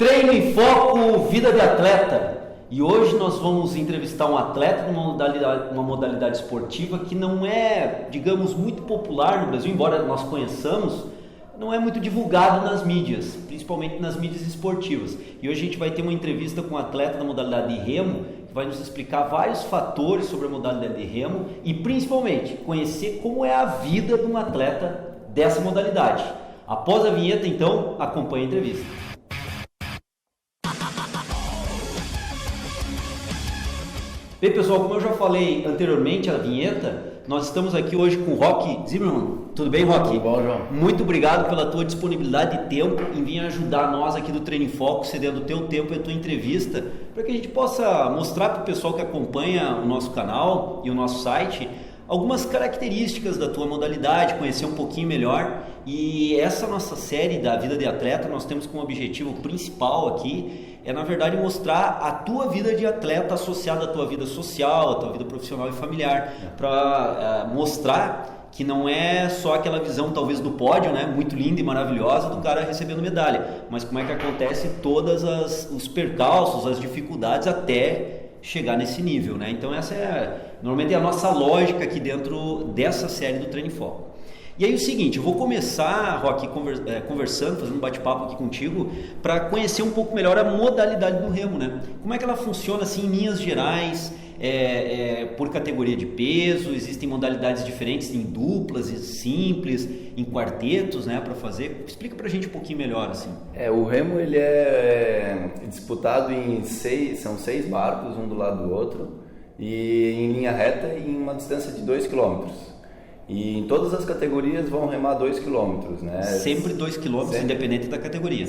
Treino em Foco, Vida de Atleta. E hoje nós vamos entrevistar um atleta numa modalidade esportiva que não é, digamos, muito popular no Brasil, embora nós conheçamos, não é muito divulgado nas mídias, principalmente nas mídias esportivas. E hoje a gente vai ter uma entrevista com um atleta da modalidade de remo, que vai nos explicar vários fatores sobre a modalidade de remo e principalmente conhecer como é a vida de um atleta dessa modalidade. Após a vinheta, então, acompanhe a entrevista. Bem, pessoal, como eu já falei anteriormente a vinheta, nós estamos aqui hoje com o Roque Zimmermann. Tudo bem, Roque? Tudo bom, João? Muito obrigado pela tua disponibilidade de tempo em vir ajudar nós aqui do Treino em Foco, cedendo o teu tempo e a tua entrevista, para que a gente possa mostrar para o pessoal que acompanha o nosso canal e o nosso site algumas características da tua modalidade, conhecer um pouquinho melhor. E essa nossa série da Vida de Atleta, nós temos como objetivo principal aqui na verdade mostrar a tua vida de atleta associada à tua vida social, à tua vida profissional e familiar, para mostrar que não é só aquela visão talvez do pódio, né, muito linda e maravilhosa do cara recebendo medalha, mas como é que acontece todas os percalços, as dificuldades até chegar nesse nível, né? Então essa normalmente é a nossa lógica aqui dentro dessa série do Treino em Foco. E aí o seguinte, eu vou começar, Roque, conversando, fazendo um bate-papo aqui contigo, para conhecer um pouco melhor a modalidade do remo, né? Como é que ela funciona assim em linhas gerais, por categoria de peso, existem modalidades diferentes em duplas e simples, em quartetos, né, para fazer. Explica pra gente um pouquinho melhor assim. O remo ele é disputado são 6 barcos, um do lado do outro, e em linha reta em uma distância de 2 km. E em todas as categorias vão remar 2 km, né? Sempre 2 km, independente da categoria.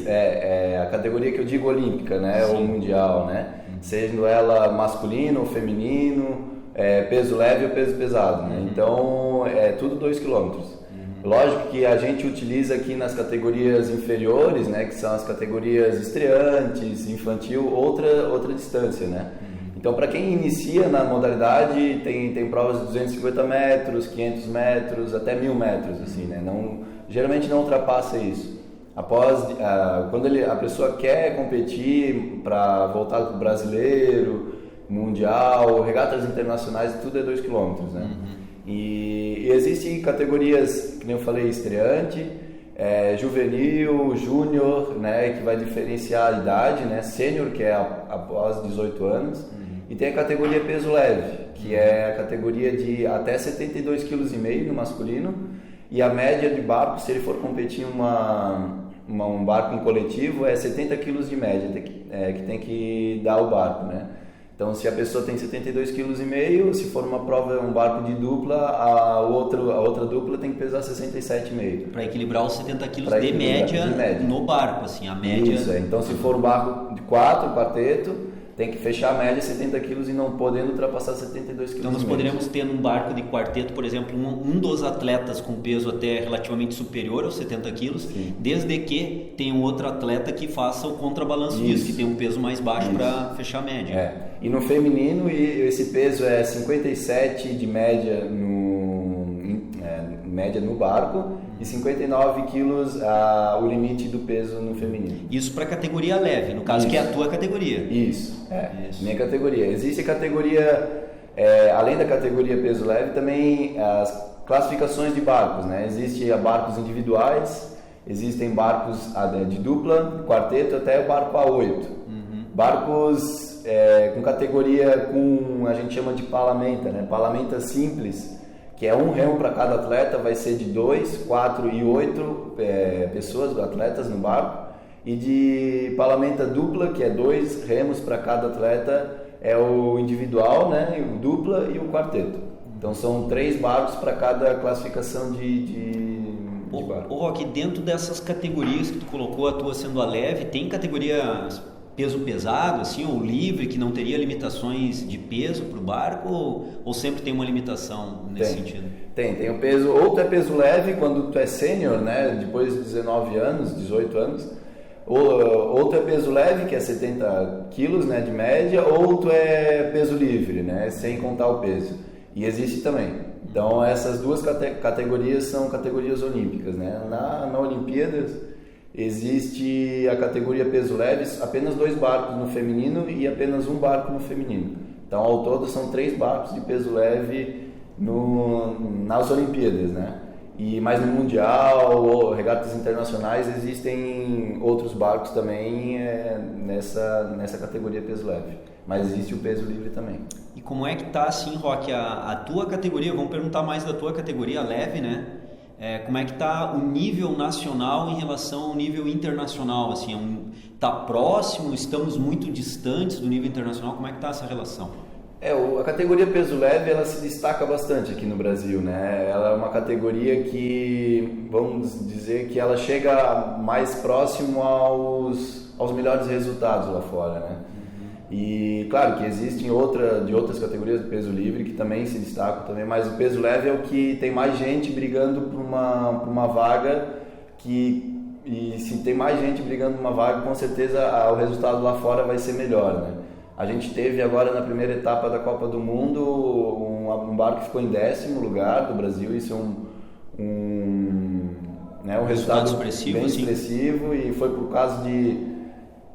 A categoria que eu digo olímpica, né? Sim. Ou mundial, né? Sendo ela masculino ou feminino, peso leve ou peso pesado, né? Então, é tudo 2 km. Lógico que a gente utiliza aqui nas categorias inferiores, né? Que são as categorias estreantes, infantil, outra distância, né? Então, para quem inicia na modalidade, tem provas de 250 metros, 500 metros, até 1.000 metros, assim, né? Geralmente não ultrapassa isso. Quando a pessoa quer competir para voltar para o brasileiro, mundial, regatas internacionais, tudo é 2 km, né? E existem categorias, que nem eu falei, estreante, juvenil, júnior, né, que vai diferenciar a idade, né? Sênior, que é após 18 anos. E tem a categoria peso leve, que é a categoria de até 72,5 kg no masculino, e a média de barco, se ele for competir um barco em coletivo, é 70 kg de média que tem que dar o barco, né? Então, se a pessoa tem 72,5 kg, se for uma prova, um barco de dupla, a outra dupla tem que pesar 67,5. Para equilibrar os 70 kg de média no barco, assim, a média... Isso, então se for um barco de 4, quarteto, tem que fechar a média 70 kg e não podendo ultrapassar 72 kg. Então nós poderíamos ter num barco de quarteto, por exemplo, um dos atletas com peso até relativamente superior aos 70 kg, desde que tenha um outro atleta que faça o contrabalanço disso, que tem um peso mais baixo para fechar a média. E no feminino esse peso é 57 de média média no barco e 59 quilos o limite do peso no feminino. Isso para categoria leve, no caso que é a tua categoria. Isso. Minha categoria. Existe categoria, além da categoria peso leve, também as classificações de barcos, né? Existem barcos individuais, existem barcos de dupla, quarteto, até o barco A8. Barcos com categoria a gente chama de palamenta, né? Palamenta simples, que é um remo para cada atleta, vai ser de 2, 4 e 8 pessoas, atletas no barco. E de palamenta dupla, que é 2 remos para cada atleta, é o individual, né? O dupla e o quarteto. Então são 3 barcos para cada classificação de barco. Roque, dentro dessas categorias que tu colocou, a tua sendo a leve, tem categoria peso pesado, assim, ou livre, que não teria limitações de peso para o barco, ou sempre tem uma limitação nesse sentido? Tem o peso, ou tu é peso leve quando tu é sênior, né? Depois de 19 anos, 18 anos, ou tu é peso leve, que é 70 quilos, né, de média, ou tu é peso livre, né, sem contar o peso. E existe também. Então essas duas categorias são categorias olímpicas, né? Na Olimpíadas existe a categoria peso leve, apenas 2 barcos no feminino e apenas 1 barco no feminino. Então, ao todo, são 3 barcos de peso leve nas Olimpíadas, né? Mas no Mundial ou regatas internacionais existem outros barcos também nessa categoria peso leve. Mas existe o peso livre também. E como é que tá assim, Roque, a tua categoria? Vamos perguntar mais da tua categoria leve, né? Como é que tá o nível nacional em relação ao nível internacional? Assim, tá próximo? Estamos muito distantes do nível internacional? Como é que tá essa relação? A categoria peso leve, ela se destaca bastante aqui no Brasil, né? Ela é uma categoria que, vamos dizer, que ela chega mais próximo aos melhores resultados lá fora, né? E claro que existem de outras categorias do peso livre que também se destacam também, mas o peso leve é o que tem mais gente brigando por uma vaga e se tem mais gente brigando por uma vaga, com certeza o resultado lá fora vai ser melhor, né? A gente teve agora na primeira etapa da Copa do Mundo um barco que ficou em 10º lugar do Brasil. Isso é um resultado expressivo, bem expressivo, e foi por causa de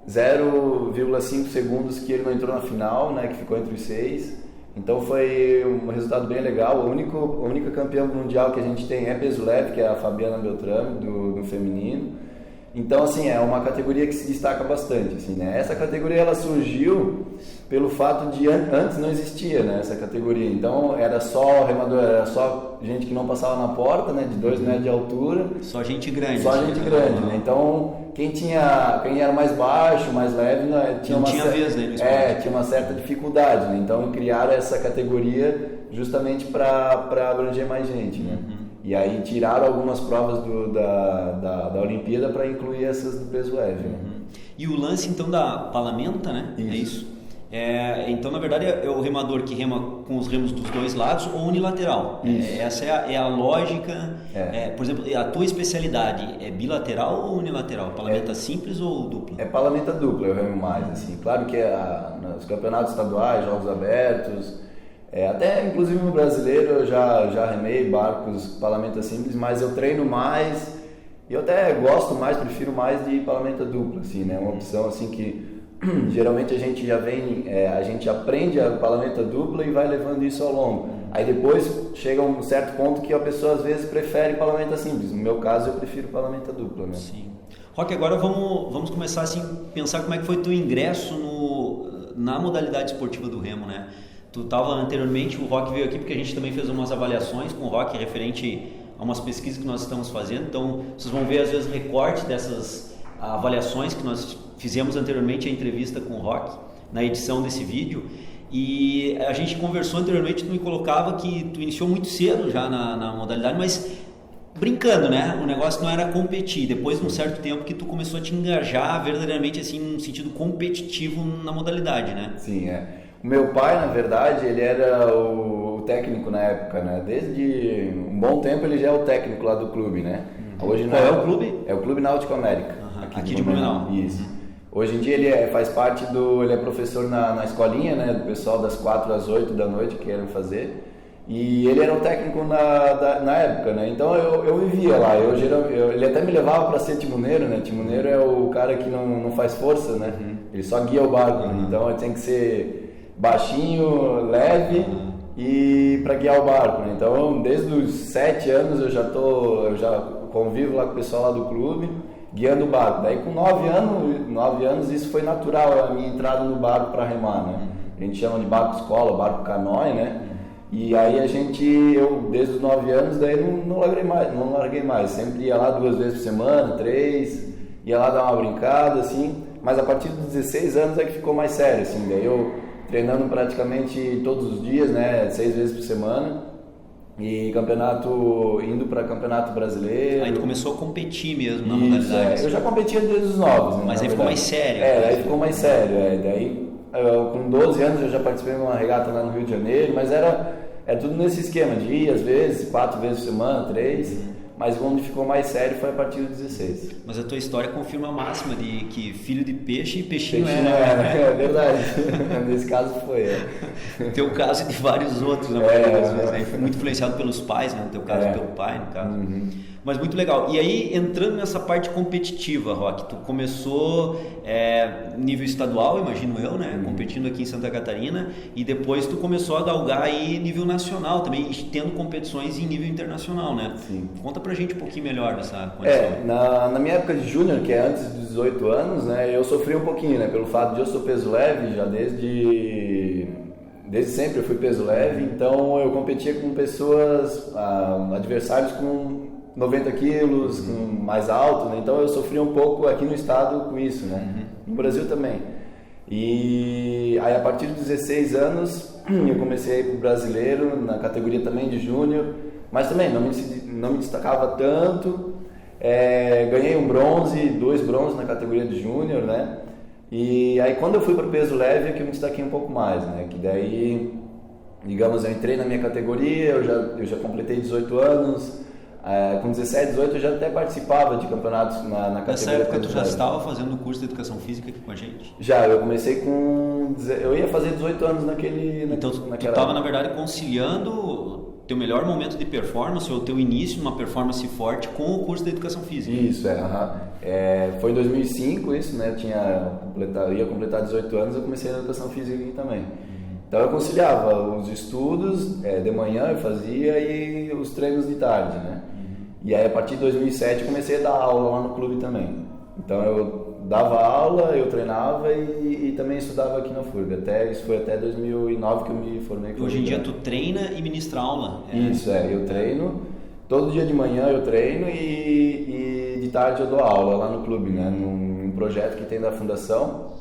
0,5 segundos que ele não entrou na final, né, que ficou entre os 6. Então foi um resultado bem legal. A única campeã mundial que a gente tem é peso leve, que é a Fabiana Beltrame, do feminino. Então, assim, é uma categoria que se destaca bastante, assim, né? Essa categoria, ela surgiu pelo fato de antes não existia, né, essa categoria. Então, era só remador, era só gente que não passava na porta, né, de 2 metros de altura. Só gente grande. Só gente grande, né? Então, quem era mais baixo, mais leve, né, tinha uma certa dificuldade, né? Então, criaram essa categoria justamente para abranger mais gente, né? E aí tiraram algumas provas da Olimpíada para incluir essas do peso leve. Né? E o lance então da palamenta, né? Isso. É isso? Então, na verdade, é o remador que rema com os remos dos 2 lados ou unilateral. Essa é a lógica. Por exemplo, a tua especialidade é bilateral ou unilateral? Palamenta simples ou dupla? É palamenta dupla, eu remo mais. Assim. Claro que nos campeonatos estaduais, jogos abertos... até inclusive no brasileiro eu já remei barcos palamenta simples, mas eu treino mais e eu até gosto mais, prefiro mais de palamenta dupla, assim, né? Uma opção assim que geralmente a gente a gente aprende a palamenta dupla e vai levando isso ao longo. Aí depois chega um certo ponto que a pessoa às vezes prefere palamenta simples. No meu caso eu prefiro palamenta dupla, né? Sim. Roque, agora vamos começar assim pensar como é que foi teu ingresso na modalidade esportiva do remo, né? Tu estava anteriormente, o Roque veio aqui porque a gente também fez umas avaliações com o Roque referente a umas pesquisas que nós estamos fazendo. Então, vocês vão ver às vezes recorte dessas avaliações que nós fizemos anteriormente, a entrevista com o Roque, na edição desse vídeo. E a gente conversou anteriormente, tu me colocava que tu iniciou muito cedo já na modalidade, mas brincando, né? O negócio não era competir. Depois de um certo tempo que tu começou a te engajar verdadeiramente assim, num sentido competitivo na modalidade, né? Sim, O meu pai, na verdade, ele era o técnico na época, né? Desde um bom tempo ele já é o técnico lá do clube, né? Hoje Qual é o clube? É o Clube Náutico América. Aqui de Blumenau. Isso. Hoje em dia ele faz parte ele é professor na escolinha, né? Do pessoal das 4 às 8 da noite que querem fazer. E ele era o técnico na época, né? Então eu vivia lá. Ele até me levava para ser timoneiro, né? Timoneiro é o cara que não faz força, né? Ele só guia o barco, né? Então ele tem que ser baixinho, leve e para guiar o barco, né? Então desde os 7 anos eu já convivo lá com o pessoal lá do clube guiando o barco. Daí com 9 anos isso foi natural, a minha entrada no barco para remar, né? A gente chama de barco escola, barco canoe, né? E aí eu desde os 9 anos daí não larguei mais, sempre ia lá 2 vezes por semana, 3, ia lá dar uma brincada assim, mas a partir dos 16 anos é que ficou mais sério, assim, daí eu treinando praticamente todos os dias, né, 6 vezes por semana, e indo para campeonato brasileiro. Aí tu começou a competir mesmo na modalidade. Eu já competia desde os 9, né? Mas aí ficou mais sério. Aí ficou mais sério, daí com 12 anos eu já participei de uma regata lá no Rio de Janeiro, mas era tudo nesse esquema de ir às vezes, 4 vezes por semana, 3, mas onde ficou mais sério foi a partir dos 16. Mas a tua história confirma a máxima de que filho de peixe e peixinho É verdade. Nesse caso foi. Teu caso e de vários outros, na maioria das vezes, né? Muito influenciado pelos pais, né? No teu caso, pelo pai, no caso. Mas muito legal. E aí, entrando nessa parte competitiva, Roque, tu começou nível estadual, imagino eu, né? Competindo aqui em Santa Catarina, e depois tu começou a galgar aí nível nacional também, tendo competições em nível internacional, né? Sim. Conta pra gente um pouquinho melhor dessa condição. Na minha época de júnior, que é antes dos 18 anos, né? Eu sofri um pouquinho, né? Pelo fato de eu sou peso leve, já desde sempre eu fui peso leve, então eu competia com pessoas, adversários com 90 quilos, mais alto, né? Então eu sofri um pouco aqui no estado com isso, né? No Brasil também. E aí a partir de 16 anos eu comecei a ir pro brasileiro, na categoria também de júnior, mas também não me destacava tanto. Ganhei um bronze, 2 bronzes na categoria de júnior, né? E aí quando eu fui para o peso leve é que eu me destaquei um pouco mais, né? Que daí, digamos, eu entrei na minha categoria, eu já completei 18 anos. Com 17, 18 eu já até participava de campeonatos na categoria. Nessa época tu já estava fazendo o curso de educação física aqui com a gente? Já, eu comecei eu ia fazer 18 anos Então tu estava na verdade conciliando o teu melhor momento de performance ou o teu início numa performance forte com o curso de educação física? Isso, foi em 2005 isso, né? Eu ia completar 18 anos, eu comecei na educação física aqui também. Então eu conciliava os estudos de manhã eu fazia e os treinos de tarde, né? E aí a partir de 2007 eu comecei a dar aula lá no clube também. Então eu dava aula, eu treinava e também estudava aqui na FURB. Isso foi até 2009 que eu me formei. Hoje em dia tu treina e ministra aula? Isso, eu treino. Todo dia de manhã eu treino e de tarde eu dou aula lá no clube, né? Num projeto que tem da Fundação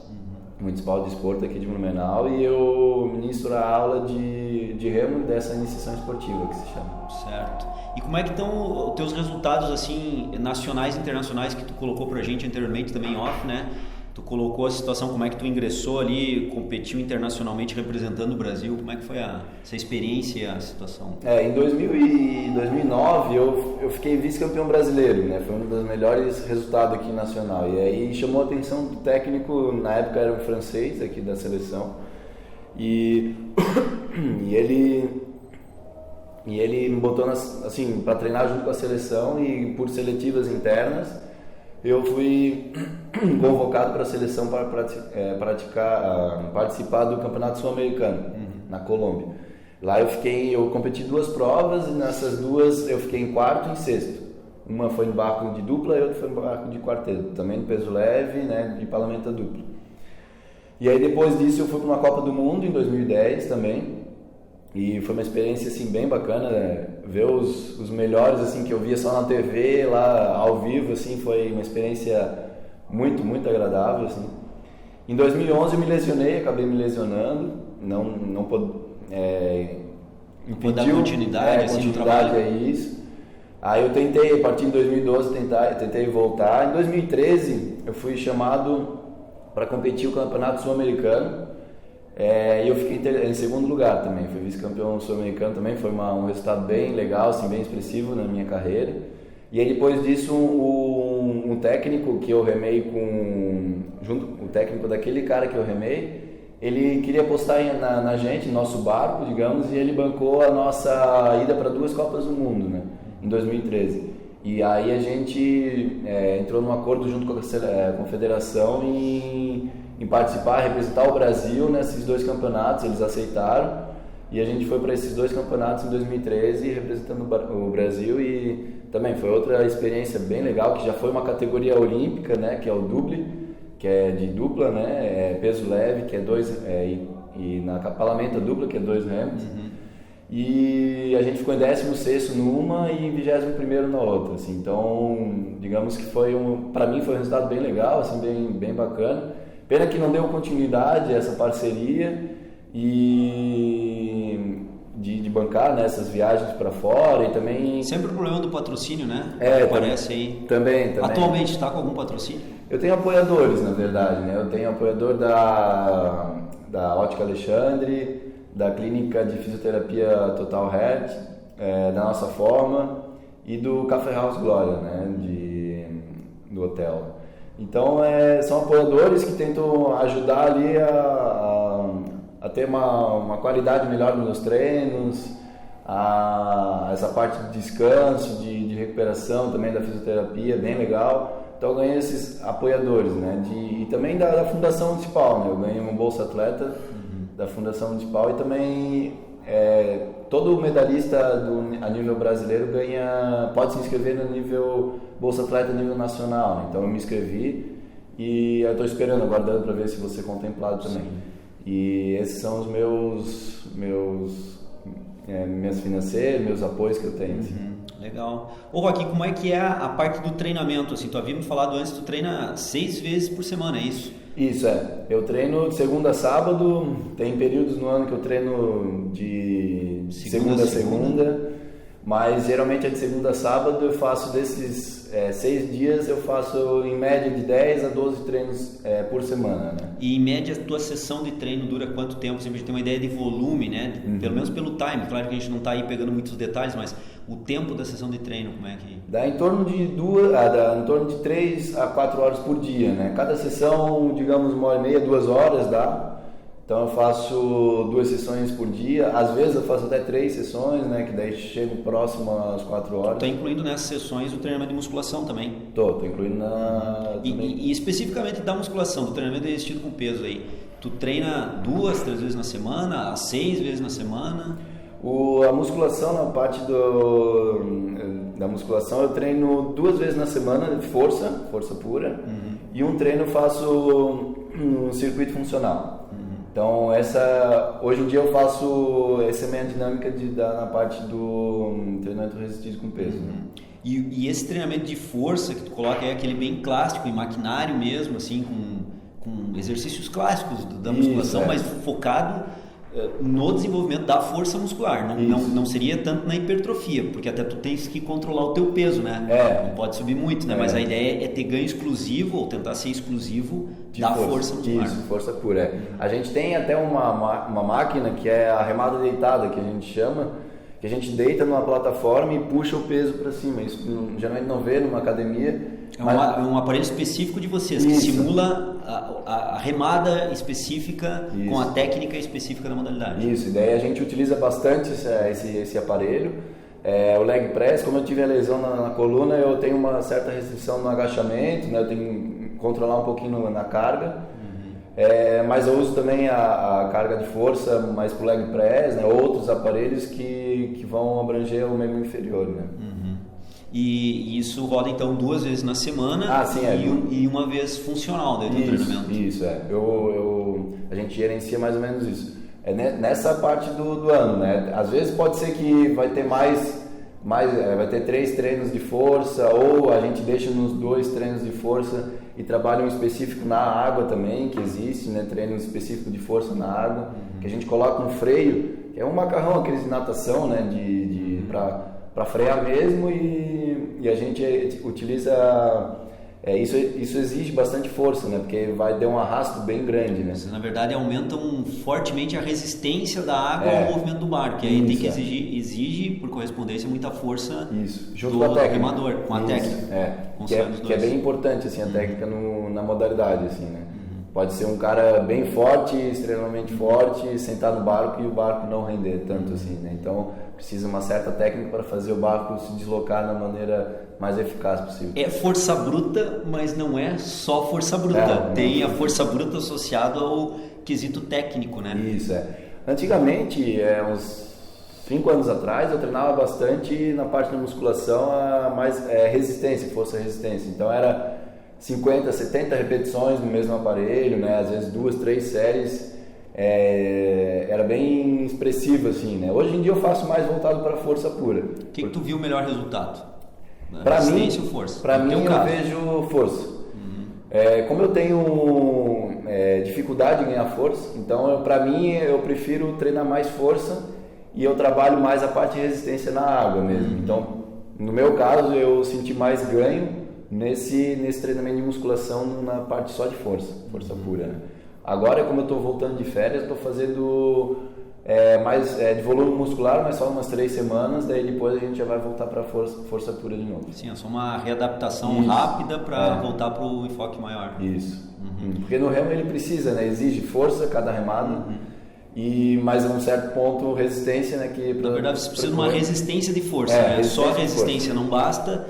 Municipal de Esporte aqui de Blumenau, e eu ministro a aula de remo dessa iniciação esportiva que se chama. Certo. E como é que estão os teus resultados assim nacionais e internacionais que tu colocou pra gente anteriormente também off, né? Tu colocou a situação, como é que tu ingressou ali, competiu internacionalmente representando o Brasil, como é que foi essa experiência e a situação? Em 2009 eu fiquei vice-campeão brasileiro, né? Foi um dos melhores resultados aqui nacional. E aí chamou a atenção do técnico, na época era um francês aqui da seleção, e ele me botou assim para treinar junto com a seleção, e por seletivas internas eu fui convocado para a seleção para participar do Campeonato Sul-Americano na Colômbia. Lá eu competi 2 provas, e nessas 2 eu fiquei em quarto e em sexto. Uma foi em barco de dupla e outra foi em barco de quarteto, também de peso leve, né, de palamenta dupla. E aí depois disso eu fui para uma Copa do Mundo em 2010 também. E foi uma experiência assim bem bacana, né? Ver os melhores assim que eu via só na TV, lá ao vivo, assim, foi uma experiência muito, muito agradável, assim. Em 2011 eu me lesionei, acabei me lesionando, não pude dar continuidade, assim, no trabalho. É isso. Aí eu tentei, a partir de 2012 tentei voltar. Em 2013 eu fui chamado para competir o Campeonato Sul-Americano. E eu fiquei em segundo lugar também, fui vice-campeão sul-americano também, foi um resultado bem legal, assim, bem expressivo na minha carreira. E aí depois disso um técnico que eu remei o técnico daquele cara que eu remei, ele queria apostar na gente, no nosso barco, digamos, e ele bancou a nossa ida para 2 Copas do Mundo, né, em 2013. E aí a gente entrou num acordo junto com a confederação em participar, representar o Brasil nesses 2 campeonatos, eles aceitaram, e a gente foi para esses 2 campeonatos em 2013 representando o Brasil, e também foi outra experiência bem legal, que já foi uma categoria olímpica, né, que é o duble, que é de dupla, né, peso leve, que é 2, e na palamenta dupla, que é 2 remos. E a gente ficou em 16º numa e em 21º na outra, assim. Então, digamos que para mim foi um resultado bem legal, assim, bem bacana. Pena que não deu continuidade a essa parceria e de bancar, né, essas viagens para fora, e também... Sempre o problema do patrocínio, né? Aparece aí. Também. Atualmente está com algum patrocínio? Eu tenho apoiadores, na verdade, né? Eu tenho apoiador da Ótica Alexandre, da Clínica de Fisioterapia Total Health, da Nossa Forma, e do Café House Glória, né, do hotel. Então, são apoiadores que tentam ajudar ali a ter uma qualidade melhor nos meus treinos, essa parte de descanso, de recuperação também da fisioterapia, bem legal. Então eu ganhei esses apoiadores, né? E também da Fundação Municipal, né? Eu ganhei uma Bolsa Atleta da Fundação Municipal e também todo medalhista a nível brasileiro pode se inscrever no nível Bolsa Atleta a nível nacional, né? Então eu me inscrevi e eu estou esperando, aguardando para ver se vou ser contemplado também. Sim. E esses são os minhas financeiras, meus apoios que eu tenho. Assim. Legal. Ô Joaquim, como é que é a parte do treinamento? Assim, tu havia me falado antes, tu treina 6 vezes por semana, é isso? Isso, eu treino de segunda a sábado, tem períodos no ano que eu treino de segunda a segunda, mas geralmente é de segunda a sábado. Eu faço desses 6 dias, eu faço em média de 10 a 12 treinos por semana, né? E em média a tua sessão de treino dura quanto tempo? Sempre tem uma ideia de volume, né? Pelo menos pelo time. Claro que a gente não está aí pegando muitos detalhes, mas o tempo da sessão de treino, como é que... Dá em torno de 3 a 4 horas por dia, né? Cada sessão, digamos, 1h30, 2 horas dá. Então eu faço 2 sessões por dia, às vezes eu faço até 3 sessões, né? Que daí chego próximo às 4 horas. Tu tá incluindo nessas sessões o treinamento de musculação também? Tô incluindo E especificamente da musculação, do treinamento resistido com peso aí, tu treina 2, 3 vezes na semana, 6 vezes na semana? A musculação, na parte da musculação, eu treino 2 vezes na semana de força pura, e um treino eu faço um circuito funcional. Então, hoje em dia eu faço essa minha dinâmica na parte do treinamento resistido com peso. Né? E esse treinamento de força que tu coloca é aquele bem clássico, em maquinário mesmo, assim, com exercícios clássicos da musculação, mas focado no desenvolvimento da força muscular, não seria tanto na hipertrofia, porque até tu tens que controlar o teu peso, né? Não pode subir muito, né? Mas a ideia é ter ganho exclusivo ou tentar ser exclusivo da força muscular. Isso, força pura. A gente tem até uma máquina que é a remada deitada, que a gente chama, que a gente deita numa plataforma e puxa o peso para cima. Isso geralmente não vê numa academia. É um aparelho específico de vocês, que simula a remada específica com a técnica específica da modalidade. Isso, e daí a gente utiliza bastante esse aparelho. O leg press, como eu tive a lesão na coluna, eu tenho uma certa restrição no agachamento, né? Eu tenho que controlar um pouquinho na carga. Mas eu uso também a carga de força mais para o leg press, né? Outros aparelhos que vão abranger o membro inferior, né? E isso roda então 2 vezes na semana e uma vez funcional dentro do treinamento. Isso, a gente gerencia mais ou menos isso. Nessa parte do ano, né? Às vezes pode ser que vai ter vai ter 3 treinos de força, ou a gente deixa nos 2 treinos de força e trabalha um específico na água também, que existe, né? Treino específico de força na água, que a gente coloca um freio, que é um macarrão, aqueles de natação, né? Para frear mesmo, e a gente utiliza... Isso exige bastante força, né? Porque vai dar um arrasto bem grande, né? Vocês, na verdade, aumentam fortemente a resistência da água ao movimento do barco, que aí tem que exige, por correspondência, muita força junto com a técnica. remador, com a técnica. Que é bem importante, assim, a técnica na modalidade, assim, né? Pode ser um cara bem forte, extremamente forte, sentar no barco e o barco não render tanto assim, né? Então precisa uma certa técnica para fazer o barco se deslocar da maneira mais eficaz possível. É força bruta, mas não é só força bruta. Tem a força bruta associada ao quesito técnico, né? Isso, Antigamente, uns 5 anos atrás, eu treinava bastante na parte da musculação, mais resistência, força-resistência. Então era 50, 70 repetições no mesmo aparelho, né? Às vezes 2, 3 séries, era bem expressivo assim, né? Hoje em dia eu faço mais voltado para força pura. O que tu viu o melhor resultado? Para mim, força? Para mim eu vejo força. Como eu tenho dificuldade em ganhar força, então para mim eu prefiro treinar mais força e eu trabalho mais a parte de resistência na água mesmo. Então, no meu caso, eu senti mais ganho nesse treinamento de musculação na parte só de força pura, né? Agora, como eu estou voltando de férias, estou fazendo de volume muscular, mas só umas 3 semanas, daí depois a gente já vai voltar para força pura de novo. Sim, é só uma readaptação rápida para voltar para o enfoque maior. Isso. Porque no remo ele precisa, né? Exige força cada remada, mas a um certo ponto resistência, né? Que na verdade você precisa de uma resistência de força, né? Só a resistência não basta,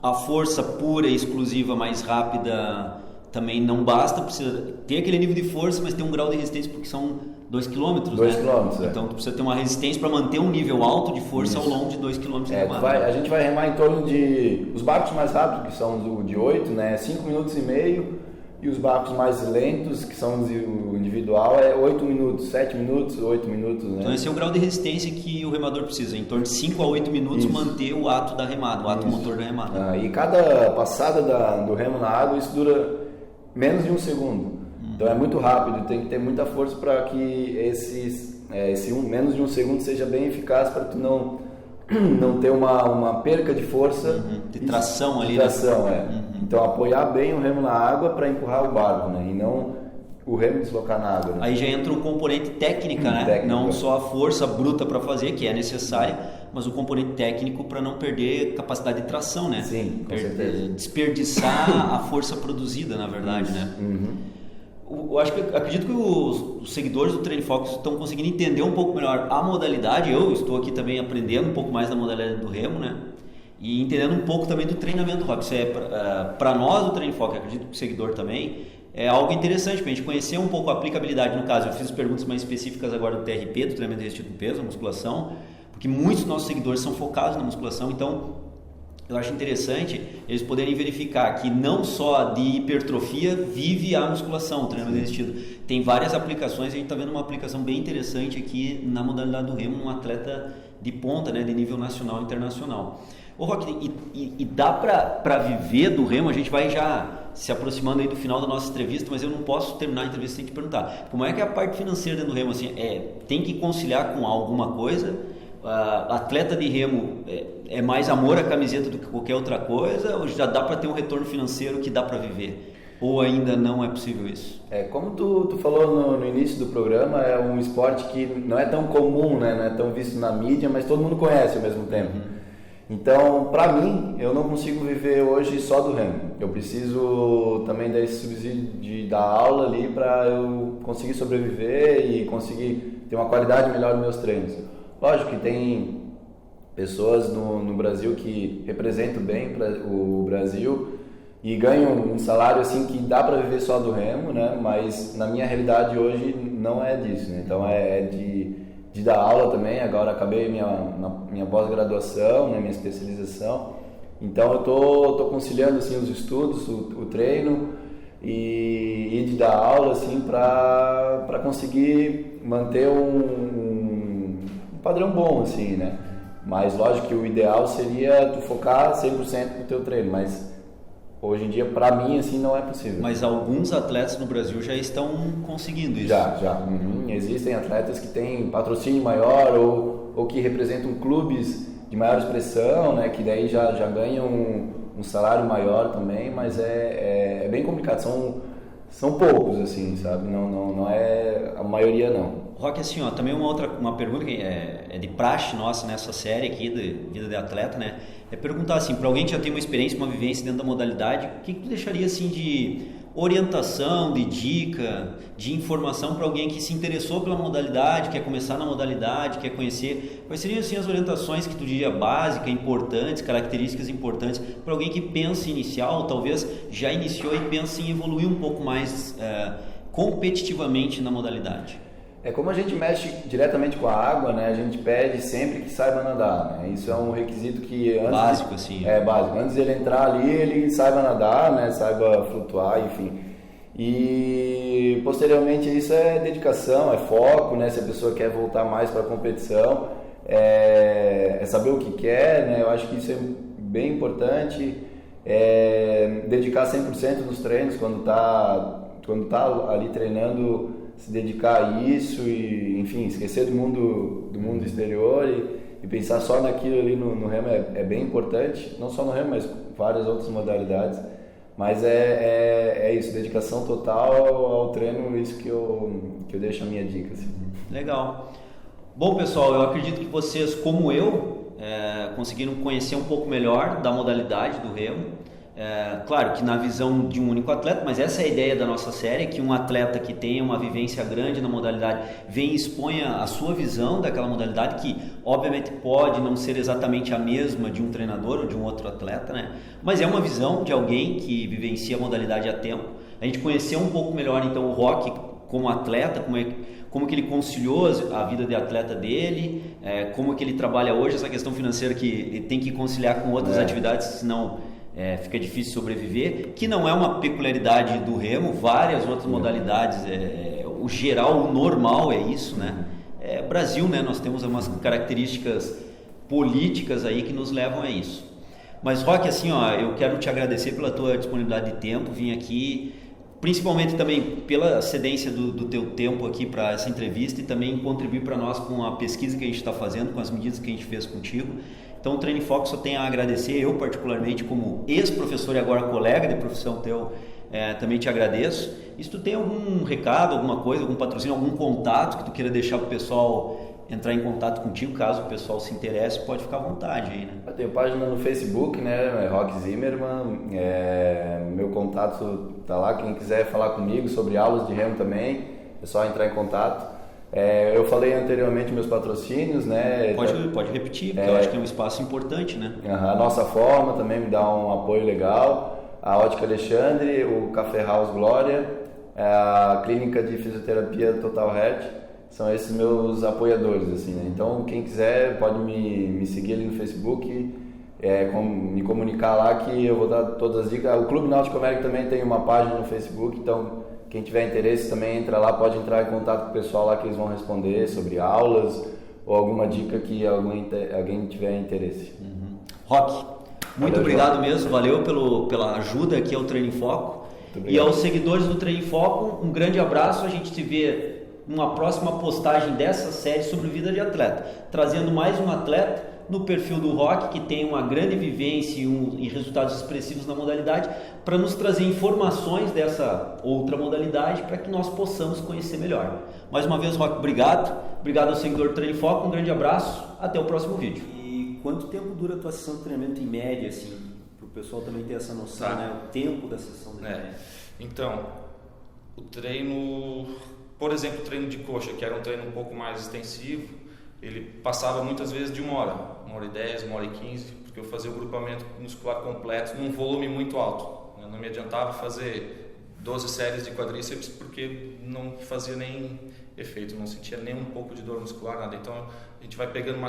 a força pura e exclusiva mais rápida também não basta, precisa ter aquele nível de força, mas ter um grau de resistência, porque são 2 km, 2 km, Então tu precisa ter uma resistência para manter um nível alto de força ao longo de 2 km de remada. A gente vai remar em torno de... Os barcos mais rápidos, que são de 8, né? 5 minutos e meio, e os barcos mais lentos, que são o individual, 8 minutos, 7 minutos, 8 minutos, né? Então esse é o grau de resistência que o remador precisa, em torno de 5 a 8 minutos manter o ato da remada, o ato motor da remada. E cada passada do remo na água, isso dura menos de 1 segundo. Então é muito rápido, tem que ter muita força para que menos de 1 segundo seja bem eficaz, para tu não ter uma perca de força. De tração ali. De tração, Então apoiar bem o remo na água para empurrar o barco, né? E não o remo deslocar na água. Né? Aí já entra o componente técnica, né? Não só a força bruta para fazer, que é necessária, mas o componente técnico para não perder capacidade de tração, né? Sim, com certeza. Desperdiçar a força produzida, na verdade, né? Eu acredito que os seguidores do Treino Focus estão conseguindo entender um pouco melhor a modalidade. Eu estou aqui também aprendendo um pouco mais da modalidade do remo, né? E entendendo um pouco também do treinamento, Rock. Isso para nós do Treino Focus, acredito que o seguidor também, é algo interessante para a gente conhecer um pouco a aplicabilidade. No caso, eu fiz perguntas mais específicas agora do TRP, do treinamento resistido com peso, a musculação, porque muitos dos nossos seguidores são focados na musculação, então eu acho interessante eles poderem verificar que não só de hipertrofia vive a musculação, o treinamento resistido. Tem várias aplicações, a gente está vendo uma aplicação bem interessante aqui na modalidade do remo, um atleta de ponta, né, de nível nacional e internacional. Ô Rock, e dá para viver do remo? A gente vai já se aproximando aí do final da nossa entrevista, mas eu não posso terminar a entrevista sem te perguntar. Como é que é a parte financeira dentro do remo? Assim, tem que conciliar com alguma coisa? Atleta de remo é mais amor à camiseta do que qualquer outra coisa, ou já dá para ter um retorno financeiro que dá para viver? Ou ainda não é possível isso? Como tu falou no início do programa, é um esporte que não é tão comum, né? Não é tão visto na mídia, mas todo mundo conhece ao mesmo tempo. Então, para mim, eu não consigo viver hoje só do remo. Eu preciso também desse subsídio da aula ali para eu conseguir sobreviver e conseguir ter uma qualidade melhor nos meus treinos. Lógico que tem pessoas no Brasil que representam bem o Brasil e ganham um salário assim que dá para viver só do remo, né? Mas na minha realidade hoje não é disso, né? Então de dar aula também. Agora acabei minha pós-graduação, né? Minha especialização. Então eu tô conciliando assim os estudos, o treino e de dar aula assim para conseguir manter um padrão bom, assim, né? Mas lógico que o ideal seria tu focar 100% no teu treino, mas hoje em dia, para mim, assim, não é possível. Mas alguns atletas no Brasil já estão conseguindo isso. Já. Existem atletas que têm patrocínio maior ou que representam clubes de maior expressão, né? Que daí já ganham um salário maior também, mas é bem complicado. São poucos, assim, sabe? Não é a maioria, não. Rock, assim, ó, também uma pergunta que é de praxe nossa nessa série aqui de Vida de Atleta, né? É perguntar assim, para alguém que já tem uma experiência, uma vivência dentro da modalidade, o que tu deixaria assim de orientação, de dica, de informação para alguém que se interessou pela modalidade, quer começar na modalidade, quer conhecer? Quais seriam assim as orientações que tu diria básicas, importantes, características importantes para alguém que pensa em iniciar, ou talvez já iniciou e pensa em evoluir um pouco mais competitivamente na modalidade? Como a gente mexe diretamente com a água, né? A gente pede sempre que saiba nadar, né? Isso é um requisito que antes... Básico, assim. Básico. Antes de ele entrar ali, ele saiba nadar, né? Saiba flutuar, enfim. E posteriormente isso é dedicação, é foco, né? Se a pessoa quer voltar mais para a competição, é saber o que quer, né? Eu acho que isso é bem importante. Dedicar 100% nos treinos quando tá ali treinando, se dedicar a isso e, enfim, esquecer do mundo exterior e pensar só naquilo ali no remo é bem importante, não só no remo, mas várias outras modalidades. Mas é isso, dedicação total ao treino, isso que eu deixo a minha dica. Assim. Legal. Bom, pessoal, eu acredito que vocês, como eu, conseguiram conhecer um pouco melhor da modalidade do remo. Claro que na visão de um único atleta, mas essa é a ideia da nossa série, que um atleta que tenha uma vivência grande na modalidade venha e exponha a sua visão daquela modalidade, que obviamente pode não ser exatamente a mesma de um treinador ou de um outro atleta, né? Mas é uma visão de alguém que vivencia a modalidade há tempo. A gente conheceu um pouco melhor então o Roque como atleta, como que ele conciliou a vida de atleta dele, como que ele trabalha hoje, essa questão financeira que ele tem que conciliar com outras atividades, senão fica difícil sobreviver, que não é uma peculiaridade do remo, várias outras modalidades, o geral, o normal é isso, né? Brasil, né? Nós temos umas características políticas aí que nos levam a isso. Mas, Roque, assim, ó, eu quero te agradecer pela tua disponibilidade de tempo, vim aqui, principalmente também pela cedência do teu tempo aqui para essa entrevista e também contribuir para nós com a pesquisa que a gente está fazendo, com as medidas que a gente fez contigo. Então o Treino em Foco só tem a agradecer, eu particularmente como ex-professor e agora colega de profissão teu, também te agradeço. E se tu tem algum recado, alguma coisa, algum patrocínio, algum contato que tu queira deixar para o pessoal entrar em contato contigo, caso o pessoal se interesse, pode ficar à vontade aí, né? Eu tenho página no Facebook, né, Roque Zimmermann, meu contato tá lá, quem quiser falar comigo sobre aulas de remo também, é só entrar em contato. Eu falei anteriormente meus patrocínios, né? Pode repetir, porque eu acho que é um espaço importante, né? A Nossa Forma também me dá um apoio legal, a Ótica Alexandre, o Café House Glória, a Clínica de Fisioterapia Total Head, são esses meus apoiadores, assim, né? Então quem quiser pode me seguir ali no Facebook, me comunicar lá que eu vou dar todas as dicas. O Clube Náutico América também tem uma página no Facebook, então quem tiver interesse também entra lá, pode entrar em contato com o pessoal lá que eles vão responder sobre aulas ou alguma dica que alguém tiver interesse. Roque, muito obrigado mesmo, valeu pela ajuda aqui ao Treino em Foco. E aos seguidores do Treino em Foco, um grande abraço, a gente se vê numa próxima postagem dessa série sobre vida de atleta, trazendo mais um atleta no perfil do Roque, que tem uma grande vivência e resultados expressivos na modalidade, para nos trazer informações dessa outra modalidade, para que nós possamos conhecer melhor. Mais uma vez, Roque, obrigado ao seguidor do Treino em Foco, um grande abraço, até o próximo vídeo. E quanto tempo dura a tua sessão de treinamento em média, assim, para o pessoal também ter essa noção, né? O tempo da sessão de treinamento. Então, o treino, por exemplo, o treino de coxa, que era um treino um pouco mais extensivo, ele passava muitas vezes de 1 hora, 1h10, 1h15, porque eu fazia o grupamento muscular completo num volume muito alto. Não me adiantava fazer 12 séries de quadríceps porque não fazia nem efeito, não sentia nem um pouco de dor muscular, nada. Então a gente vai pegando uma